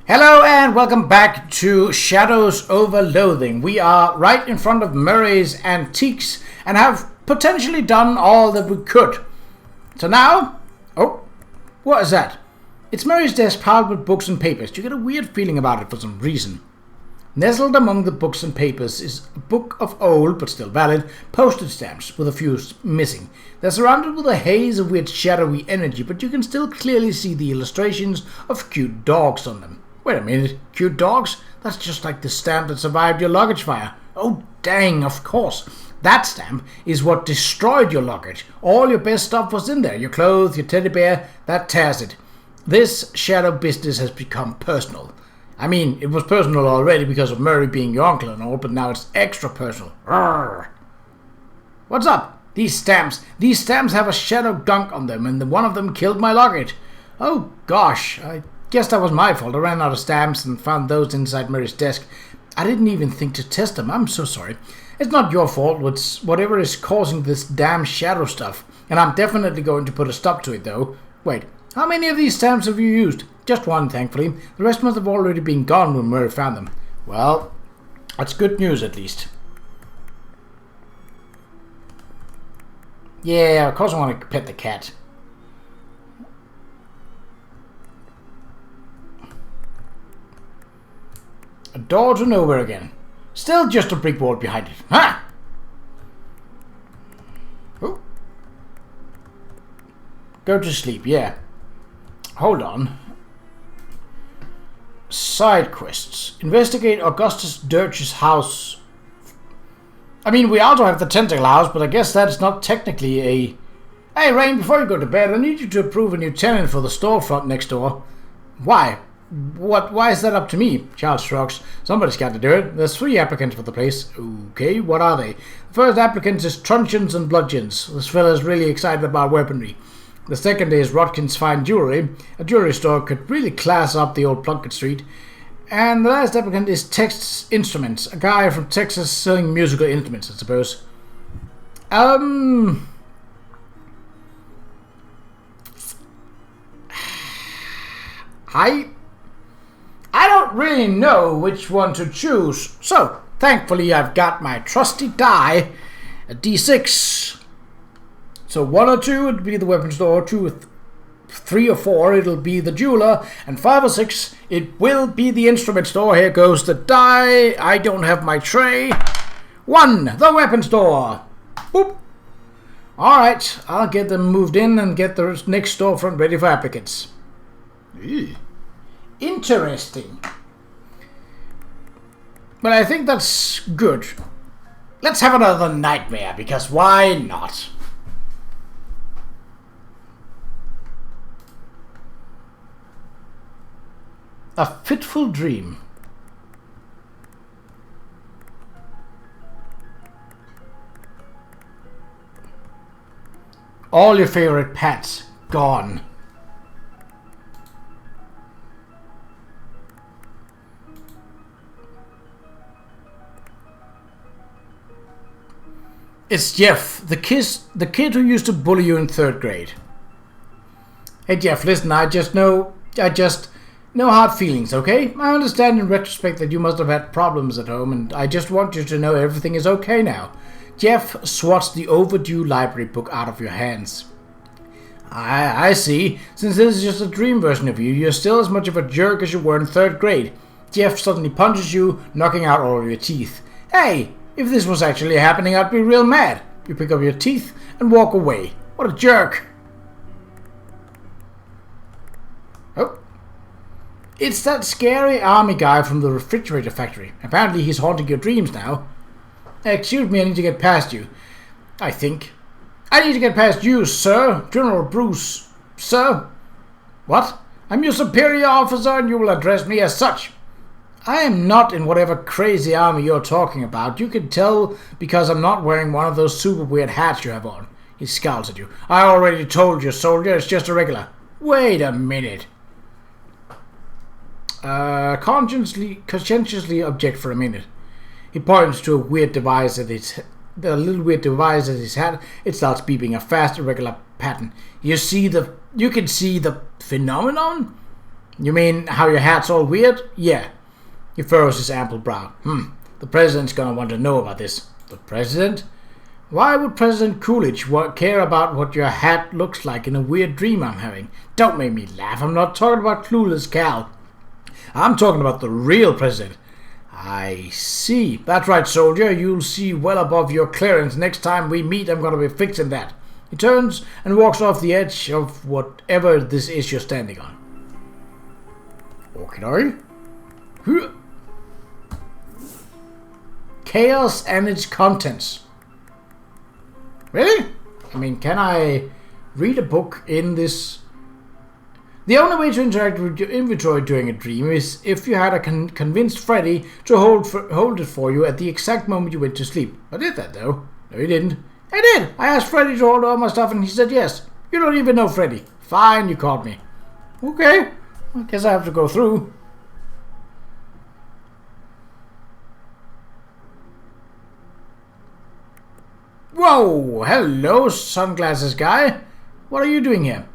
Hello and welcome back to Shadows over Loathing. We are right in front of Murray's Antiques and have potentially done all that we could. So now... Oh, what is that? It's Murray's desk piled with books and papers. You get a weird feeling about it for some reason. Nestled among the books and papers is a book of old, but still valid, postage stamps with a few missing. They're surrounded with a haze of weird shadowy energy, but you can still clearly see the illustrations of cute dogs on them. Wait a minute, cute dogs? That's just like the stamp that survived your luggage fire. Oh dang, of course. That stamp is what destroyed your luggage. All your best stuff was in there. Your clothes, your teddy bear, that tears it. This shadow business has become personal. I mean, it was personal already because of Murray being your uncle and all, but now it's extra personal. Arrgh. What's up? These stamps have a shadow gunk on them, and one of them killed my luggage. Oh gosh, I guess that was my fault. I ran out of stamps and found those inside Murray's desk. I didn't even think to test them. I'm so sorry. It's not your fault. It's whatever is causing this damn shadow stuff. And I'm definitely going to put a stop to it, though. Wait, how many of these stamps have you used? Just one, thankfully. The rest must have already been gone when Murray found them. Well, that's good news, at least. Yeah, of course I want to pet the cat. A door to nowhere again. Still just a brick wall behind it. Ha! Oh. Go to sleep, yeah. Hold on. Side quests. Investigate Augustus Dirch's house. I mean, we also have the tentacle house, but I guess that's not technically a... Hey, Rain, before you go to bed, I need you to approve a new tenant for the storefront next door. Why? Why is that up to me? Charles shrugs. Somebody's got to do it. There's 3 applicants for the place. Okay, what are they? The first applicant is Truncheons and Bludgeons. This fella's really excited about weaponry. The second is Rodkin's Fine Jewelry. A jewelry store could really class up the old Plunkett Street. And the last applicant is Texas Instruments. A guy from Texas selling musical instruments, I suppose. I don't really know which one to choose, so thankfully I've got my trusty die, a D6. So 1 or 2 would be the weapon store, 3 or 4 it'll be the jeweler, and 5 or 6 it will be the instrument store. Here goes the die. I don't have my tray. 1, the weapon store. Boop. Alright, I'll get them moved in and get the next storefront ready for applicants. Ew. Interesting. But I think that's good. Let's have another nightmare, because why not? A fitful dream. All your favorite pets gone. It's Jeff, the kid who used to bully you in 3rd grade. Hey Jeff, listen, I just know hard feelings, okay? I understand in retrospect that you must have had problems at home, and I just want you to know everything is okay now. Jeff swats the overdue library book out of your hands. I see. Since this is just a dream version of you, you're still as much of a jerk as you were in 3rd grade. Jeff suddenly punches you, knocking out all of your teeth. Hey! If this was actually happening, I'd be real mad. You pick up your teeth and walk away. What a jerk. Oh. It's that scary army guy from the refrigerator factory. Apparently he's haunting your dreams now. Excuse me, I need to get past you. I think. I need to get past you, sir. General Bruce. Sir? What? I'm your superior officer and you will address me as such. I am not in whatever crazy army you're talking about. You can tell because I'm not wearing one of those super weird hats you have on. He scowls at you. I already told you, soldier, it's just a regular. Wait a minute. Conscientiously object for a minute. He points to a weird device at his the little weird device at his hat. It starts beeping a fast, irregular pattern. You can see the phenomenon? You mean how your hat's all weird? Yeah. He furrows his ample brow. The president's gonna want to know about this. The president? Why would President Qa'Rajh care about what your hat looks like in a weird dream I'm having? Don't make me laugh. I'm not talking about clueless Cal. I'm talking about the real president. I see. That's right, soldier. You'll see well above your clearance. Next time we meet, I'm gonna be fixing that. He turns and walks off the edge of whatever this is you're standing on. Okay. Chaos and its contents. Really? I mean, can I read a book in this? The only way to interact with your inventory during a dream is if you had convinced Freddy to hold it for you at the exact moment you went to sleep. I did that, though. No, you didn't. I did. I asked Freddy to hold all my stuff, and he said yes. You don't even know Freddy. Fine, you caught me. Okay. I guess I have to go through. Whoa! Hello, sunglasses guy. What are you doing here?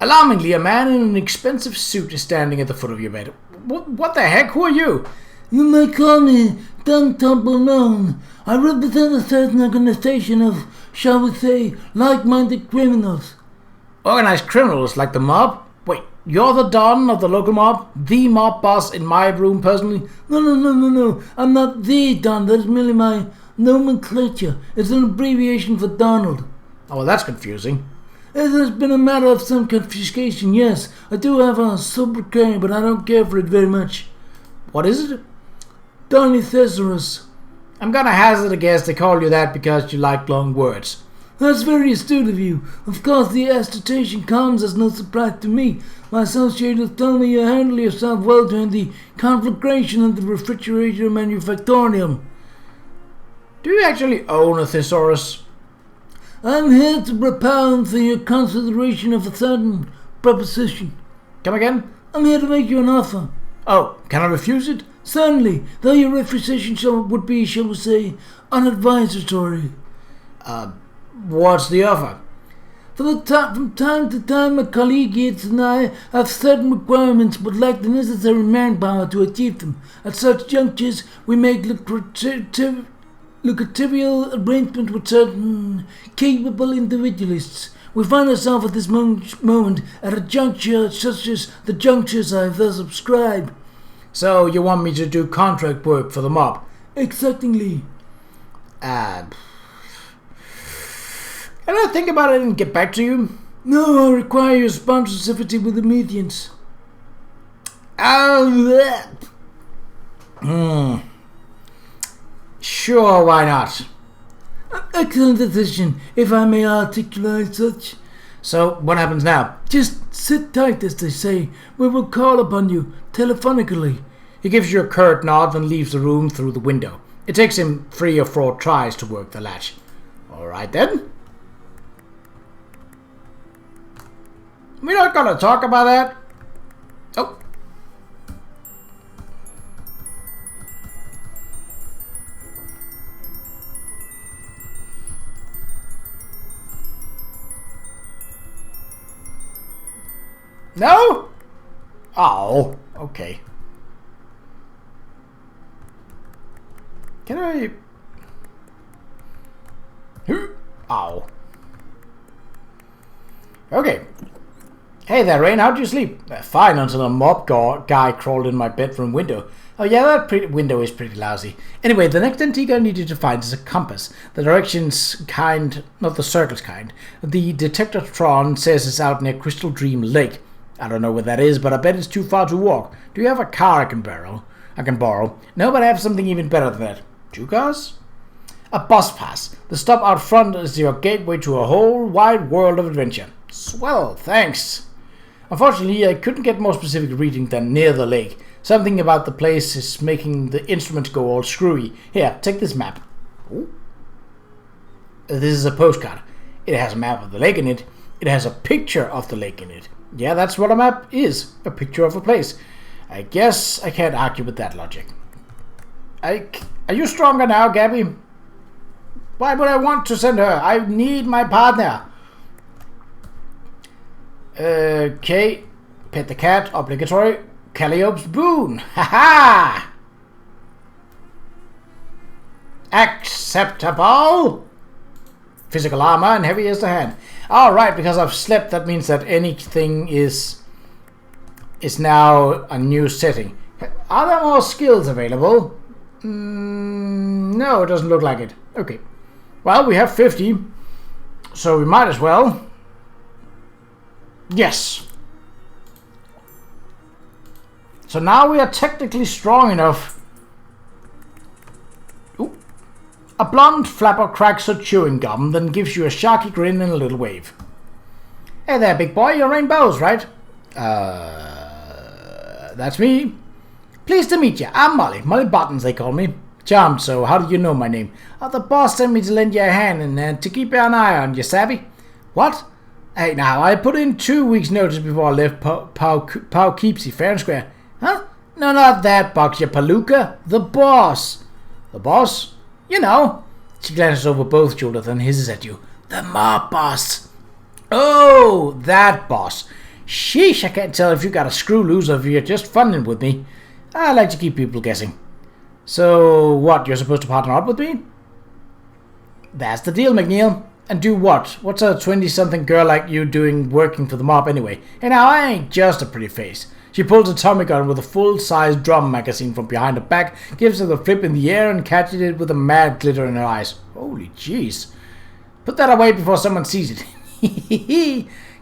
Alarmingly, a man in an expensive suit is standing at the foot of your bed. What the heck? Who are you? You may call me Dumb Tumble Known. I represent a certain organization of, shall we say, like-minded criminals. Organized criminals like the mob? Wait, you're the Don of the local mob? The mob boss in my room personally? No. I'm not the Don. That's merely my nomenclature. It's an abbreviation for Donald. Oh, well, that's confusing. It has been a matter of some confiscation, yes. I do have a sobriquet, but I don't care for it very much. What is it? Donny Thesaurus. I'm gonna hazard a guess they call you that because you like long words. That's very astute of you. Of course, the agitation comes as no surprise to me. My associates tell me you handle yourself well during the conflagration of the refrigerator manufactorium. Do you actually own a thesaurus? I'm here to propound for your consideration of a certain proposition. Come again? I'm here to make you an offer. Oh, can I refuse it? Certainly, though your refusation would be, shall we say, unadvisatory. What's the offer? From time to time, a colleague Yates and I have certain requirements but lack the necessary manpower to achieve them. At such junctures, we make lucrative arrangement with certain capable individualists. We find ourselves at this moment at a juncture such as the junctures I have thus subscribed. So you want me to do contract work for the mob? Exactly. Can I think about it and get back to you? No, I require your sponsorship with immediate. Sure, why not? Excellent decision, if I may articulate such. So, what happens now? Just sit tight, as they say. We will call upon you, telephonically. He gives you a curt nod and leaves the room through the window. It takes him 3 or 4 tries to work the latch. Alright then. We're not gonna talk about that. Oh. No? Oh, okay. Can I... Ow. Okay. Hey there, Rain. How'd you sleep? Fine, until a mob guy crawled in my bedroom window. Oh yeah, that window is pretty lousy. Anyway, the next antique I need you to find is a compass. The directions kind, not the circles kind. The Detectatron says it's out near Crystal Dream Lake. I don't know where that is, but I bet it's too far to walk. Do you have a car I can borrow? No, but I have something even better than that. 2 cars? A bus pass. The stop out front is your gateway to a whole wide world of adventure. Swell, thanks. Unfortunately, I couldn't get more specific reading than near the lake. Something about the place is making the instruments go all screwy. Here, take this map. Ooh. This is a postcard. It has a map of the lake in it. It has a picture of the lake in it. Yeah, that's what a map is. A picture of a place. I guess I can't argue with that logic. Are you stronger now, Gabby? Why would I want to send her? I need my partner. Okay. Pet the cat, obligatory. Calliope's boon. Ha-ha! Acceptable. Physical armor and heavy is the hand. Alright, because I've slept, that means that anything is now a new setting. Are there more skills available? No, it doesn't look like it. Okay. Well, we have 50, so we might as well. Yes. So now we are technically strong enough. Ooh. A blonde flapper cracks her chewing gum, then gives you a sharky grin and a little wave. Hey there, big boy, you're Rainbows, right? That's me. Pleased to meet you. I'm Molly. Molly Buttons, they call me. Charmed, so how do you know my name? The boss sent me to lend you a hand and to keep an eye on you, savvy? What? Hey, now, I put in 2 weeks' notice before I left Poughkeepsie fair and square. Huh? No, not that box, you palooka. The boss. The boss? You know. She glances over both shoulders and hisses at you. The mob boss. Oh, that boss. Sheesh, I can't tell if you got a screw loose or if you're just funning with me. I like to keep people guessing. So, what, you're supposed to partner up with me? That's the deal, McNeil. And do what? What's a 20-something girl like you doing working for the mob anyway? And now, I ain't just a pretty face. She pulls a Tommy gun with a full-size drum magazine from behind her back, gives her the flip in the air, and catches it with a mad glitter in her eyes. Holy jeez. Put that away before someone sees it.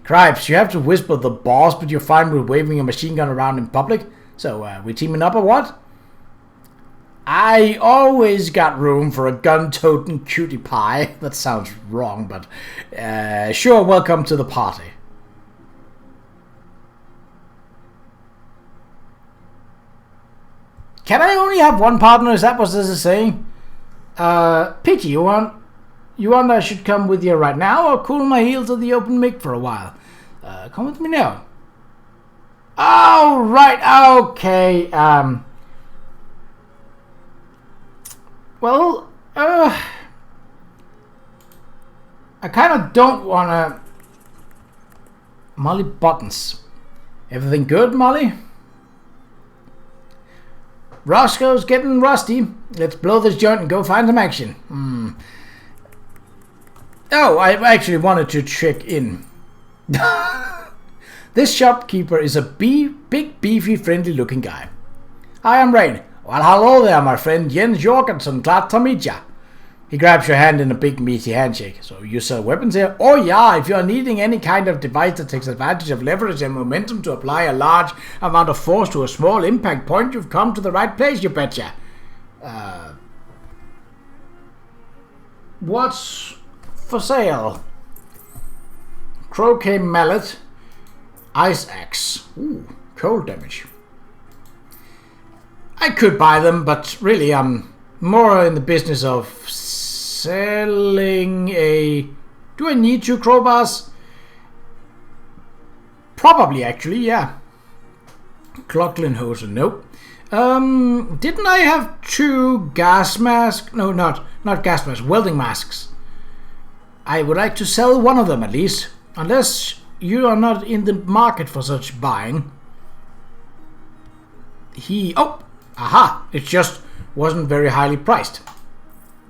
Cripes, you have to whisper the boss, but you're fine with waving a machine gun around in public? So, we teaming up or what? I always got room for a gun-toting cutie pie. That sounds wrong, but sure, welcome to the party. Can I only have one partner? Is that what this is saying? Peachy, you want I should come with you right now or cool my heels at the open mic for a while? Come with me now. Oh, right, okay, well, I kind of don't want to... Molly Buttons. Everything good, Molly? Roscoe's getting rusty. Let's blow this joint and go find some action. Oh, I actually wanted to check in. This shopkeeper is a big, beefy, friendly-looking guy. Hi, I'm Rain. Well, hello there, my friend Jens Jorgensen. Glad to meet ya. He grabs your hand in a big, meaty handshake. So you sell weapons here? Oh, yeah. If you're needing any kind of device that takes advantage of leverage and momentum to apply a large amount of force to a small impact point, you've come to the right place, you betcha. What's for sale? Croquet mallet. Ice axe. Ooh, cold damage. I could buy them, but really I'm more in the business of selling a... Do I need 2 crowbars? Probably, actually, yeah. Clocklinhosen, nope. Didn't I have 2 gas masks? No, not gas masks, welding masks. I would like to sell one of them at least, unless you are not in the market for such buying. Aha! It just wasn't very highly priced.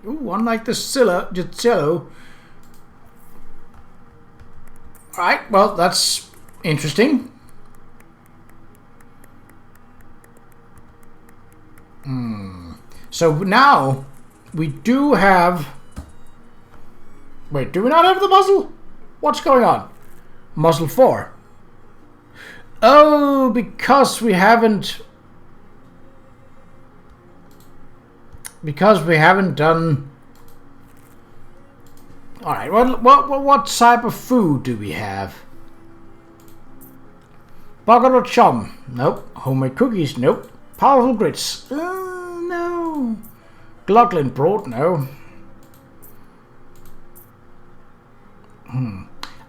Ooh, unlike the cello. Alright, well, that's interesting. So now we do have... Wait, do we not have the muzzle? What's going on? Muzzle 4. Oh, because we haven't... done... Alright, what type of food do we have? Bucket or chum? Nope. Homemade cookies? Nope. Powerful grits? No. Glocklin broad? No.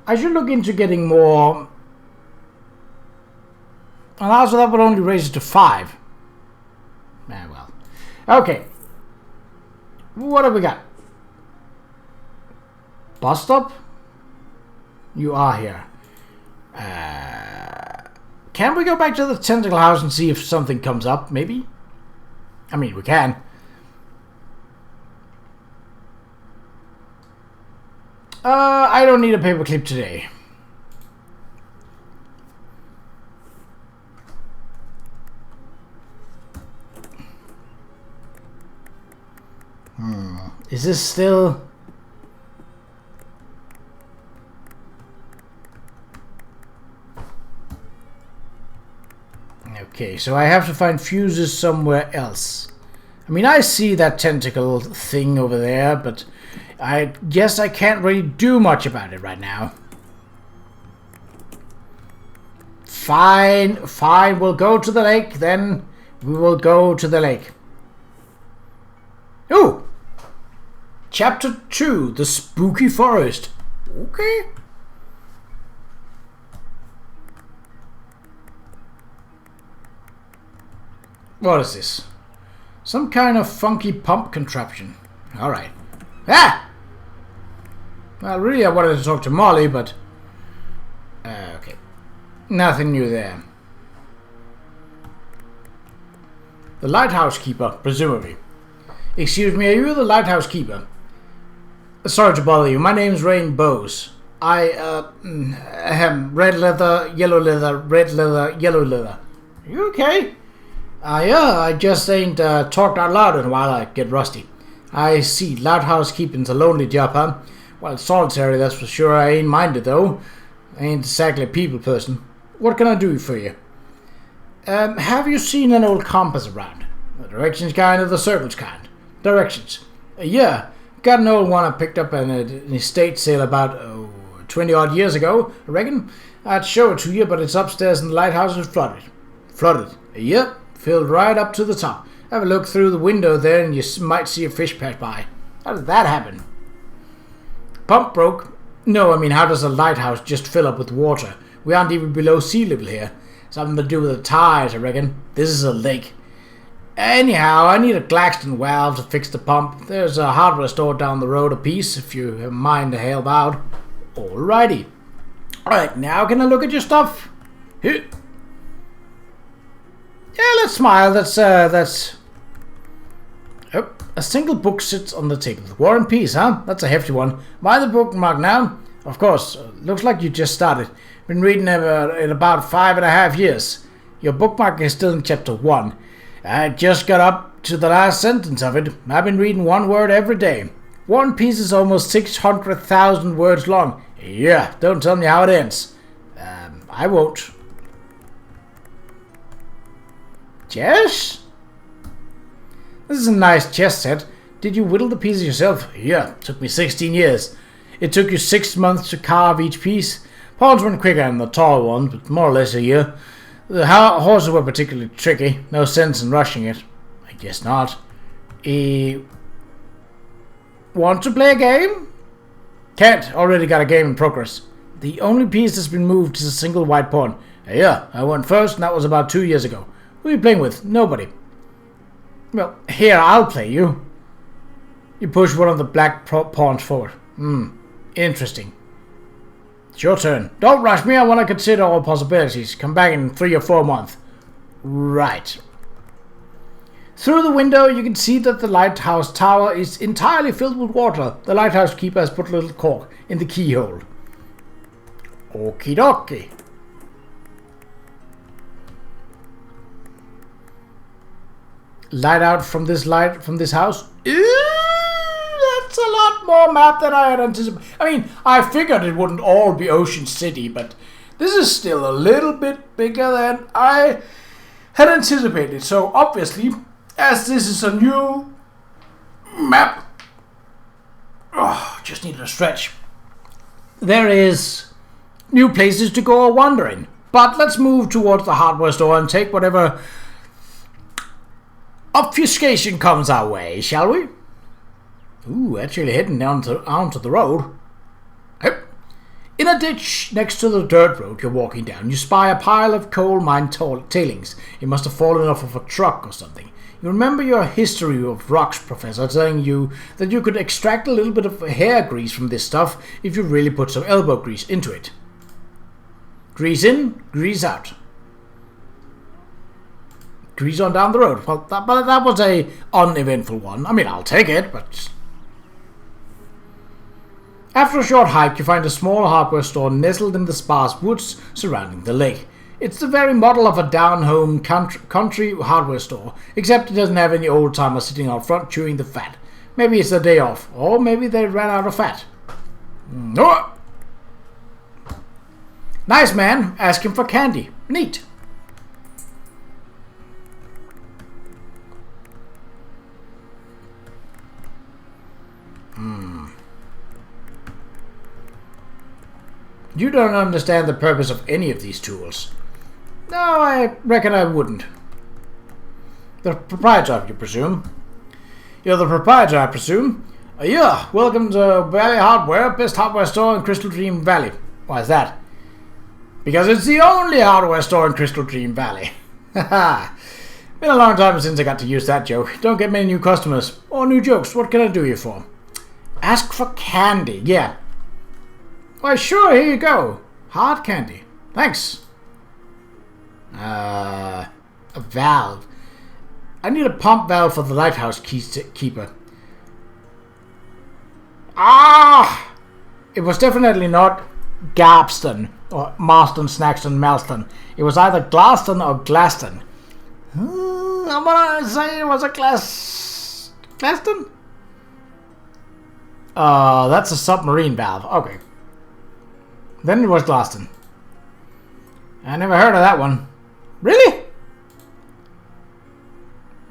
I should look into getting more... And also that would only raise it to 5. Well. Okay. What have we got? Bus stop? You are here. Can we go back to the tentacle house and see if something comes up, maybe? I mean, we can. I don't need a paperclip today. Is this still... Okay, so I have to find fuses somewhere else. I mean, I see that tentacle thing over there, but I guess I can't really do much about it right now. Fine, fine, we'll go to the lake, then we will go to the lake. Oh! Chapter 2, The Spooky Forest. Okay. What is this? Some kind of funky pump contraption. Alright. Ah! Well, really I wanted to talk to Molly, but... okay. Nothing new there. The lighthouse keeper, presumably. Excuse me, are you the lighthouse keeper? Sorry to bother you. My name's Rain Bowes. I, red leather, yellow leather, red leather, yellow leather. You okay? Yeah, I just ain't talked out loud in a while. I get rusty. I see. Lighthouse keeping's a lonely job, huh? Well, solitary, that's for sure. I ain't minded, though. I ain't exactly a people person. What can I do for you? Have you seen an old compass around? The directions kind or the circles kind? Directions. Yeah. Got an old one I picked up in an estate sale about 20-odd years ago, I reckon. I'd show it to you, but it's upstairs in the lighthouse and flooded. Flooded? Yep, filled right up to the top. Have a look through the window there and you might see a fish pass by. How did that happen? Pump broke? No, I mean, how does a lighthouse just fill up with water? We aren't even below sea level here. Something to do with the tides, I reckon. This is a lake. Anyhow, I need a Glaxton valve to fix the pump. There's a hardware store down the road a piece, if you have mind to help out. Alrighty. Alright, now can I look at your stuff? Here. Yeah, let's smile. That's... Oh, a single book sits on the table. War and Peace, huh? That's a hefty one. Buy the bookmark now. Of course, looks like you just started. Been reading it in about 5.5 years. Your bookmark is still in chapter 1. I just got up to the last sentence of it. I've been reading one word every day. War and Peace is almost 600,000 words long. Yeah, don't tell me how it ends. I won't. Chess? This is a nice chess set. Did you whittle the pieces yourself? Yeah, took me 16 years. It took you 6 months to carve each piece. Pawns went quicker than the tall ones, but more or less a year. The horses were particularly tricky. No sense in rushing it. I guess not. Want to play a game? Can't. Already got a game in progress. The only piece that's been moved is a single white pawn. Yeah, I went first and that was about 2 years ago. Who are you playing with? Nobody. Well, here, I'll play you. You push one of the black pawns forward. Interesting. It's your turn. Don't rush me, I want to consider all possibilities. Come back in 3 or 4 months. Right. Through the window, you can see that the lighthouse tower is entirely filled with water. The lighthouse keeper has put a little cork in the keyhole. Okie dokie. Light from this house. That's a lot more map than I had anticipated. I mean, I figured it wouldn't all be Ocean City, but this is still a little bit bigger than I had anticipated. So obviously, as this is a new map, just needed a stretch. There is new places to go wandering. But let's move towards the hardware store and take whatever obfuscation comes our way, shall we? Ooh, actually heading down onto the road. Yep. In a ditch next to the dirt road you're walking down, you spy a pile of coal mine tailings. It must have fallen off of a truck or something. You remember your history of rocks professor telling you that you could extract a little bit of hair grease from this stuff if you really put some elbow grease into it. Grease in, grease out. grease on down the road. Well, that was a uneventful one. I mean, I'll take it, but... After a short hike, you find a small hardware store nestled in the sparse woods surrounding the lake. It's the very model of a down-home country hardware store, except it doesn't have any old-timers sitting out front chewing the fat. Maybe it's a day off, or maybe they ran out of fat. No. Nice man, ask him for candy. Neat. You don't understand the purpose of any of these tools. No, I reckon I wouldn't. The proprietor, you presume? You're the proprietor, I presume? Yeah, welcome to Valley Hardware, best hardware store in Crystal Dream Valley. Why is that? Because it's the only hardware store in Crystal Dream Valley. Haha. Been a long time since I got to use that joke. Don't get many new customers. Or new jokes. What can I do you for? Ask for candy. Yeah. Why, sure, here you go. Hard candy. Thanks. A valve. I need a pump valve for the lighthouse keeper. Ah! It was definitely not Garbston or Marston, Snackston, Malston. It was either Glaston or Glaston. I'm gonna say it was a Glaston? That's a submarine valve. Okay. Then it was Glaston. I never heard of that one. Really?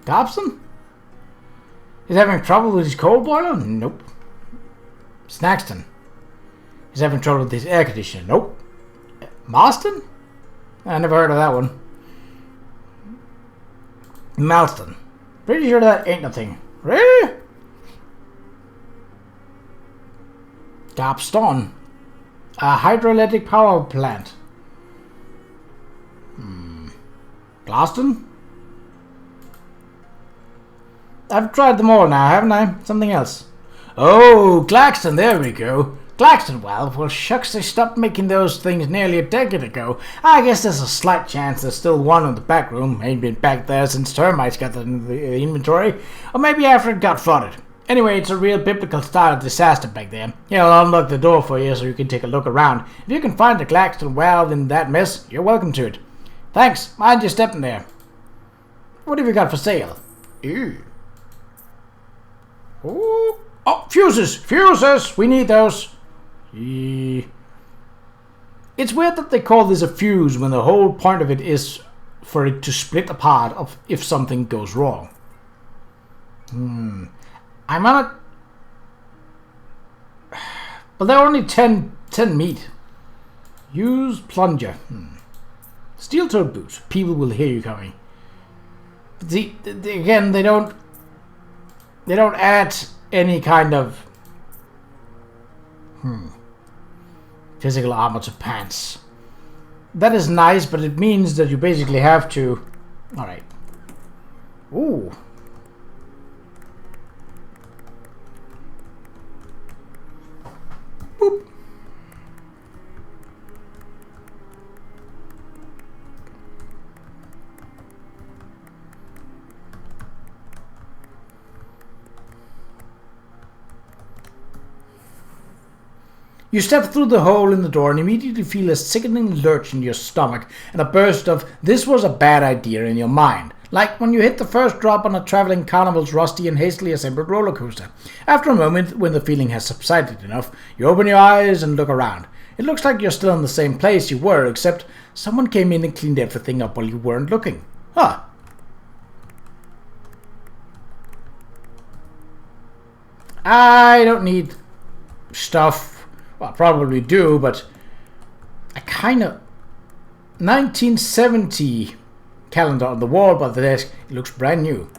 Dobson? He's having trouble with his coal boiler? Nope. Snackston? He's having trouble with his air conditioner? Nope. Marston? I never heard of that one. Malston? Pretty sure that ain't nothing. Really? Garbston? A hydroelectric power plant. Glaston? I've tried them all now, haven't I? Something else. Oh, Claxton, there we go. Claxton valve. Well, shucks, they stopped making those things nearly a decade ago. I guess there's a slight chance there's still one in the back room. Ain't been back there since termites got the inventory. Or maybe after it got flooded. Anyway, it's a real biblical style disaster back there. Yeah, I'll unlock the door for you so you can take a look around. If you can find the Claxton valve in that mess, you're welcome to it. Thanks. Mind you stepping there. What have you got for sale? Ew. Oh, fuses! Fuses! We need those. It's weird that they call this a fuse when the whole point of it is for it to split apart if something goes wrong. I'm on it. But they're only 10 meat. Use plunger. Steel-toed boots. People will hear you coming. But see, again, they don't add any kind of physical armor to pants. That is nice, but it means that you basically have to... Alright. Ooh. Boop. You step through the hole in the door and immediately feel a sickening lurch in your stomach and a burst of "this was a bad idea" in your mind, like when you hit the first drop on a traveling carnival's rusty and hastily assembled roller coaster. After a moment, when the feeling has subsided enough, you open your eyes and look around. It looks like you're still in the same place you were, except someone came in and cleaned everything up while you weren't looking. Huh. I don't need stuff. Well, I probably do, but I kind of... 1970 calendar on the wall by the desk. It looks brand new.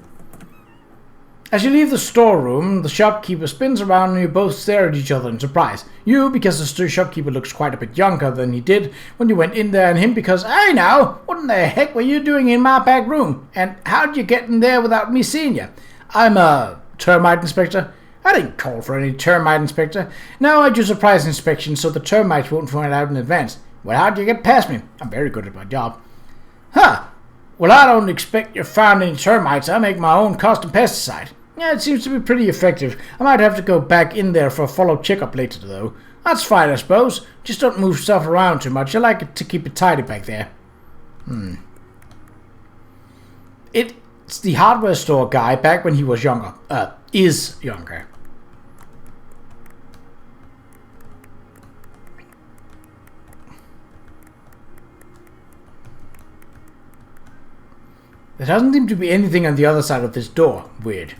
As you leave the storeroom, the shopkeeper spins around and you both stare at each other in surprise. You, because the shopkeeper looks quite a bit younger than he did when you went in there, and him because, hey now, what in the heck were you doing in my back room? And how'd you get in there without me seeing you? I'm a termite inspector. I didn't call for any termite inspector. No, I do surprise inspection so the termites won't find out in advance. Well, how'd you get past me? I'm very good at my job. Huh. Well, I don't expect you found any termites. I make my own custom pesticide. Yeah, it seems to be pretty effective. I might have to go back in there for a follow checkup later, though. That's fine, I suppose. Just don't move stuff around too much. I like it to keep it tidy back there. It's the hardware store guy back when he was younger. Is younger. There doesn't seem to be anything on the other side of this door. Weird.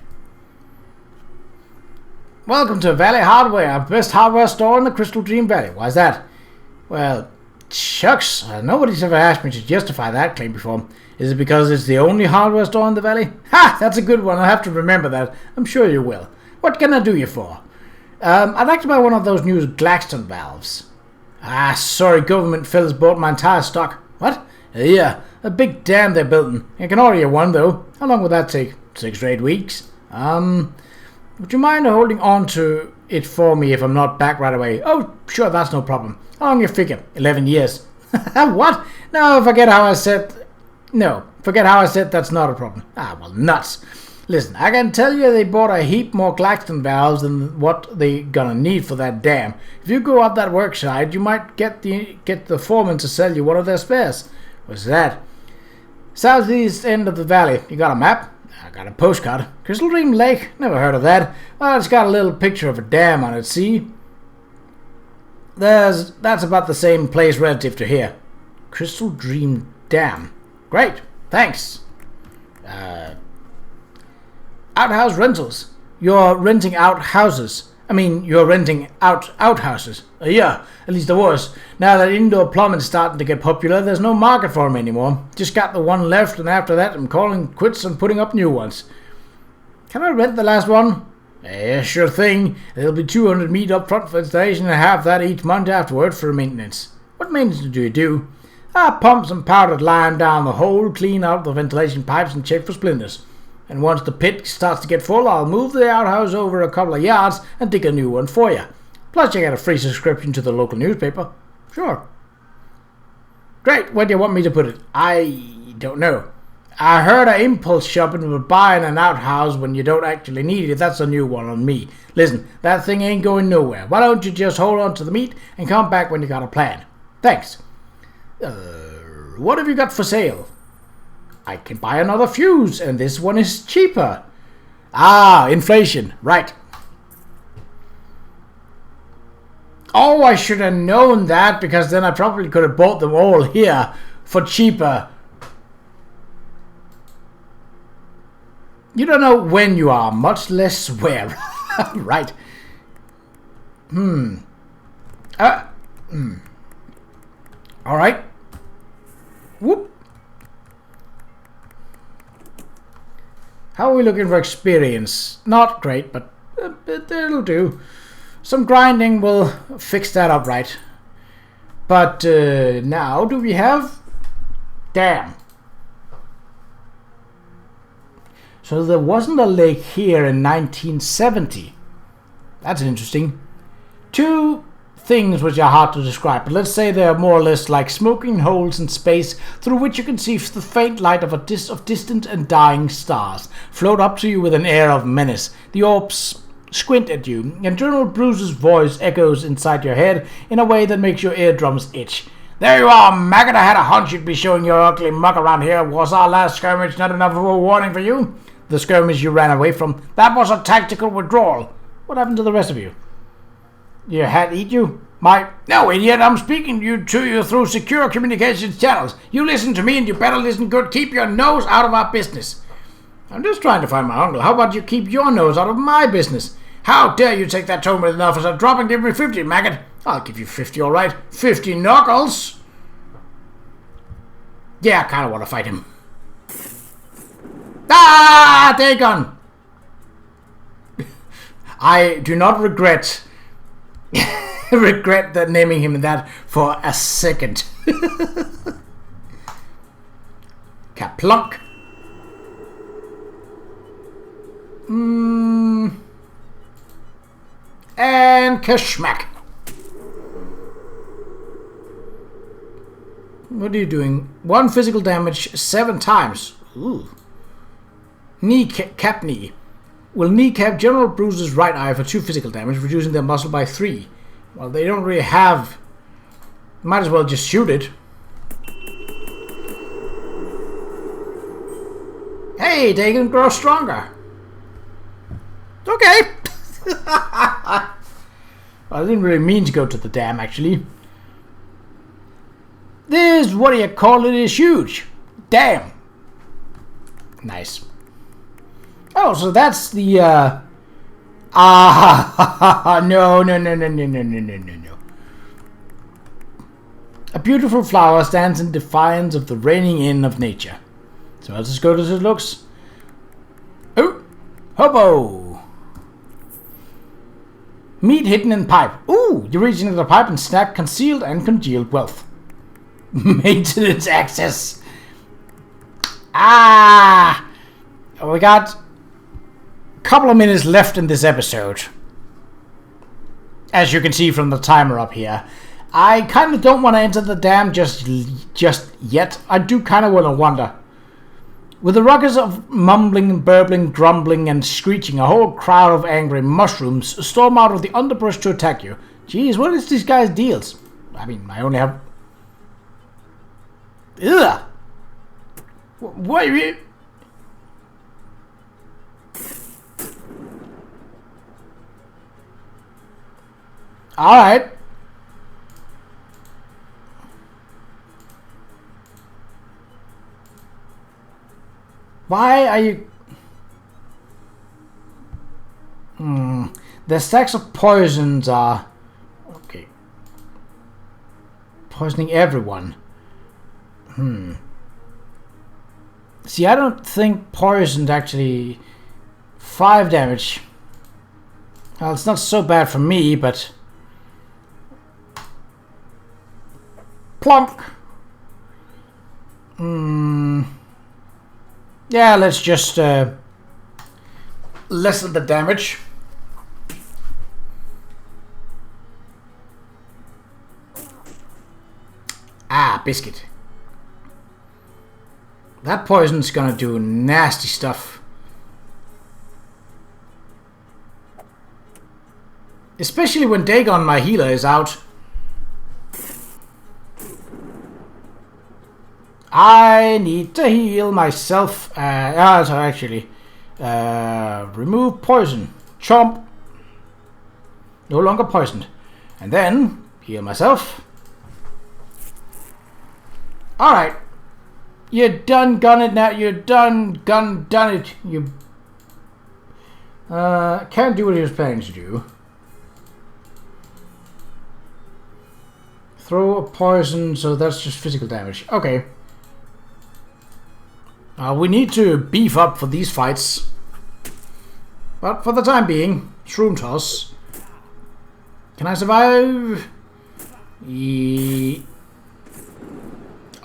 Welcome to Valley Hardware, best hardware store in the Crystal Dream Valley. Why's that? Well, shucks, nobody's ever asked me to justify that claim before. Is it because it's the only hardware store in the valley? Ha! That's a good one. I'll have to remember that. I'm sure you will. What can I do you for? I'd like to buy one of those new Glaxton valves. Ah, sorry, government fellas bought my entire stock. What? Yeah, a big dam they're building. I can order you one, though. How long will that take? 6 or 8 weeks. Would you mind holding on to it for me if I'm not back right away? Oh, sure, that's no problem. How long you figure? 11 years. What? No, forget how I said that's not a problem. Ah, well, nuts. Listen, I can tell you they bought a heap more Claxton valves than what they gonna need for that dam. If you go up that work site, you might get the foreman to sell you one of their spares. What's that? Southeast end of the valley. You got a map? I got a postcard. Crystal Dream Lake? Never heard of that. Well, it's got a little picture of a dam on it, see? That's about the same place relative to here. Crystal Dream Dam. Great. Thanks. Outhouse rentals. You're renting out houses. You're renting out outhouses. Yeah, at least there was. Now that indoor plumbing's starting to get popular, there's no market for them anymore. Just got the one left, and after that I'm calling quits and putting up new ones. Can I rent the last one? Yeah, sure thing. There'll be 200 meat up front for installation and half that each month afterward for maintenance. What maintenance do you do? Pump some powdered lime down the hole, clean out the ventilation pipes and check for splinters. And once the pit starts to get full, I'll move the outhouse over a couple of yards and dig a new one for you. Plus you get a free subscription to the local newspaper. Sure. Great, where do you want me to put it? I don't know. I heard of impulse shopping about buying an outhouse when you don't actually need it. That's a new one on me. Listen, that thing ain't going nowhere. Why don't you just hold on to the meat and come back when you got a plan? Thanks. What have you got for sale? I can buy another fuse, and this one is cheaper. Ah, inflation. Right. Oh, I should have known that, because then I probably could have bought them all here for cheaper. You don't know when you are, much less where. Right. All right. Whoop. How are we looking for experience? Not great, but it'll do. Some grinding will fix that up right. But now, do we have... Damn. So there wasn't a lake here in 1970. That's interesting. Two things which are hard to describe, but let's say they are more or less like smoking holes in space through which you can see the faint light of distant and dying stars float up to you with an air of menace. The orbs squint at you, and General Bruce's voice echoes inside your head in a way that makes your eardrums itch. There you are, maggot. I had a hunch you'd be showing your ugly muck around here. Was our last skirmish not enough of a warning for you? The skirmish you ran away from, that was a tactical withdrawal. What happened to the rest of you? Your hat eat you? No, idiot, I'm speaking to you through secure communications channels. You listen to me, and you better listen good. Keep your nose out of our business. I'm just trying to find my uncle. How about you keep your nose out of my business? How dare you take that tone with an officer? Drop and give me 50, maggot. I'll give you 50, all right. 50 knuckles. Yeah, I kind of want to fight him. Ah, Dagon! I do not regret that naming him that for a second. Kaplunk. And kashmak. What are you doing? 1 physical damage 7 times. Ooh. Kneecap knee. Will kneecap general bruises right eye for 2 physical damage, reducing their muscle by 3. Well, they don't really have... Might as well just shoot it. Hey, they can grow stronger. Okay. I didn't really mean to go to the dam, actually. This, what do you call it, is huge. Damn. Nice. Oh, so that's the, no. A beautiful flower stands in defiance of the reining in of nature. So let's just go as it looks. Oh, hobo. Meat hidden in pipe. Ooh, you reach into the pipe and snag concealed and congealed wealth. Maintenance access. Ah, we got a couple of minutes left in this episode. As you can see from the timer up here. I kind of don't want to enter the dam just yet. I do kind of want to wander. With a ruckus of mumbling, burbling, grumbling, and screeching, a whole crowd of angry mushrooms storm out of the underbrush to attack you. Jeez, what is these guys' deals? I mean, I only have... Ugh! What are you... Alright. Why are you... The stacks of poisons are... Okay. Poisoning everyone. See, I don't think poisoned actually... 5 damage. Well, it's not so bad for me, but... Plonk! Yeah, let's just lessen the damage. Ah, biscuit. That poison's gonna do nasty stuff. Especially when Dagon, my healer, is out. I need to heal myself. So actually, remove poison. Chomp. No longer poisoned. And then heal myself. Alright. You're done gun it now. You're done it. You can't do what he was planning to do. Throw a poison, so that's just physical damage. Okay. We need to beef up for these fights. But for the time being, shroom toss. Can I survive? I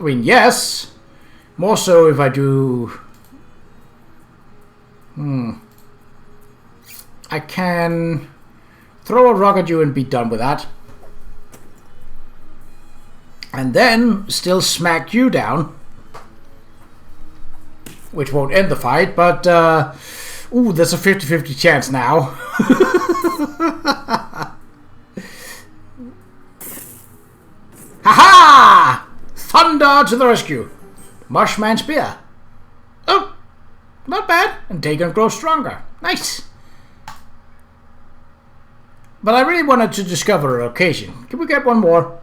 mean, yes. More so if I do... I can throw a rock at you and be done with that. And then still smack you down. Which won't end the fight, but... ooh, there's a 50-50 chance now. Ha-ha! Thunder to the rescue. Mushman spear. Oh, not bad. And Dagon grows stronger. Nice. But I really wanted to discover a location. Can we get one more?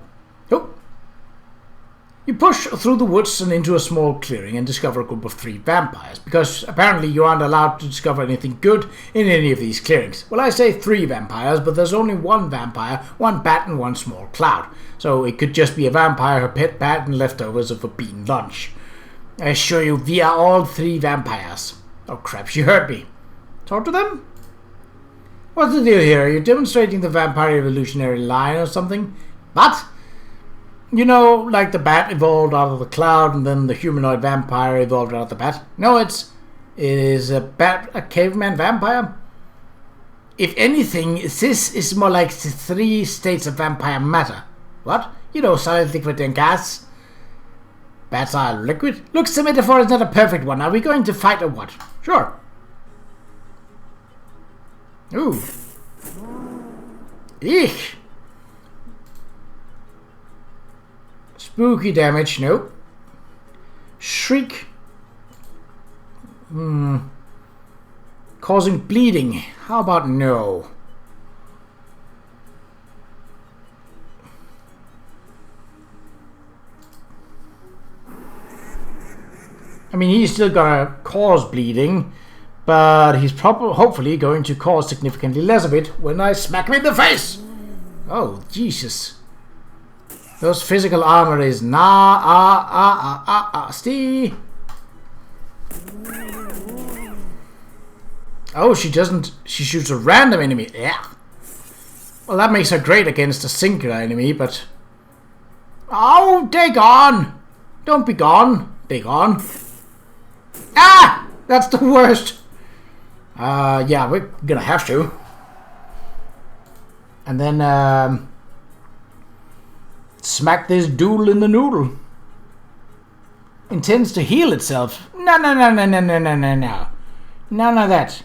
Oh. You push through the woods and into a small clearing and discover a group of 3 vampires, because apparently you aren't allowed to discover anything good in any of these clearings. Well, I say 3 vampires, but there's only 1 vampire, 1 bat and 1 small cloud. So it could just be a vampire, a pet bat, and leftovers of a beaten lunch. I assure you, we are all 3 vampires. Oh crap, she heard me. Talk to them? What's the deal here? Are you demonstrating the vampire evolutionary line or something? What? You know, like the bat evolved out of the cloud and then the humanoid vampire evolved out of the bat? No, it is a bat, a caveman vampire. If anything, this is more like the 3 states of vampire matter. What? You know, solid, liquid, and gas. Bats are liquid. Looks the metaphor is not a perfect one. Are we going to fight or what? Sure. Ooh. Eek. Spooky damage, nope. Shriek. Causing bleeding. How about no? I mean, he's still gonna cause bleeding, but he's hopefully going to cause significantly less of it when I smack him in the face! Oh, Jesus. Those physical armor is nasty. Oh, she doesn't. She shoots a random enemy. Yeah. Well, that makes her great against a singular enemy, but. Oh, they gone! Don't be gone. They gone. Ah! That's the worst. Yeah, we're gonna have to. And then, smack this doodle in the noodle. Intends to heal itself. No. None of that.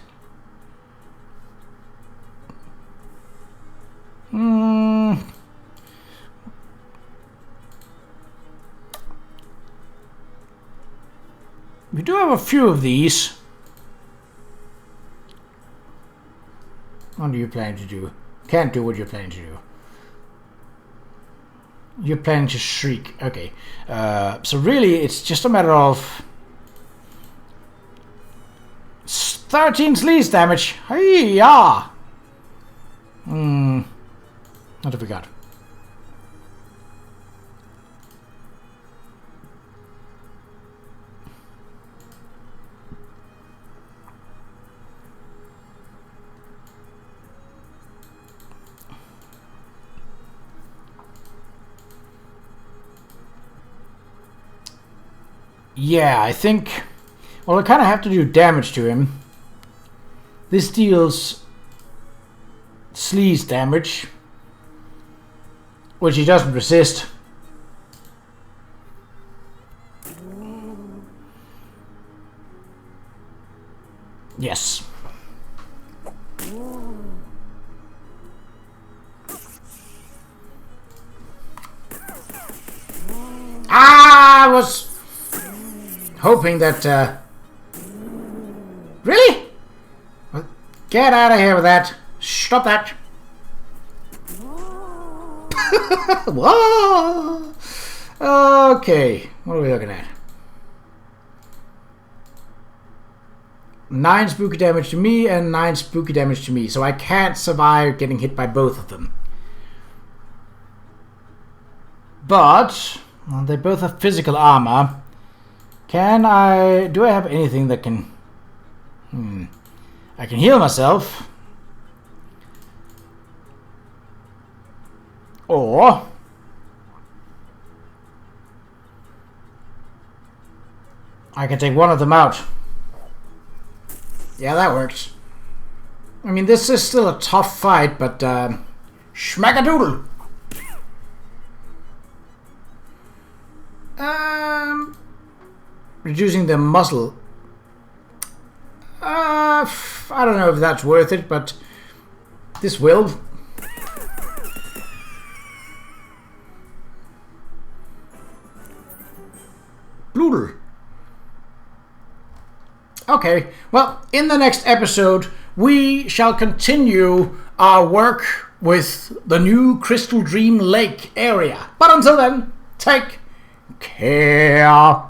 We do have a few of these. What do you plan to do? Can't do what you're planning to do. You're planning to shriek. Okay. So really, it's just a matter of 13 sleaze damage. Hey-ya! What have we got? Yeah, I think. Well, I kind of have to do damage to him. This deals sleaze damage, which he doesn't resist. Yes. I was hoping that, really? Well, get out of here with that. Stop that. Whoa. Okay, what are we looking at? 9 spooky damage to me and 9 spooky damage to me, so I can't survive getting hit by both of them. But well, they both have physical armor. Do I have anything that can... I can heal myself. Or... I can take one of them out. Yeah, that works. I mean, this is still a tough fight, but... schmack-a-doodle! Reducing the muscle. I don't know if that's worth it, but this will. Bloodle. Okay, well, in the next episode, we shall continue our work with the new Crystal Dream Lake area. But until then, take care.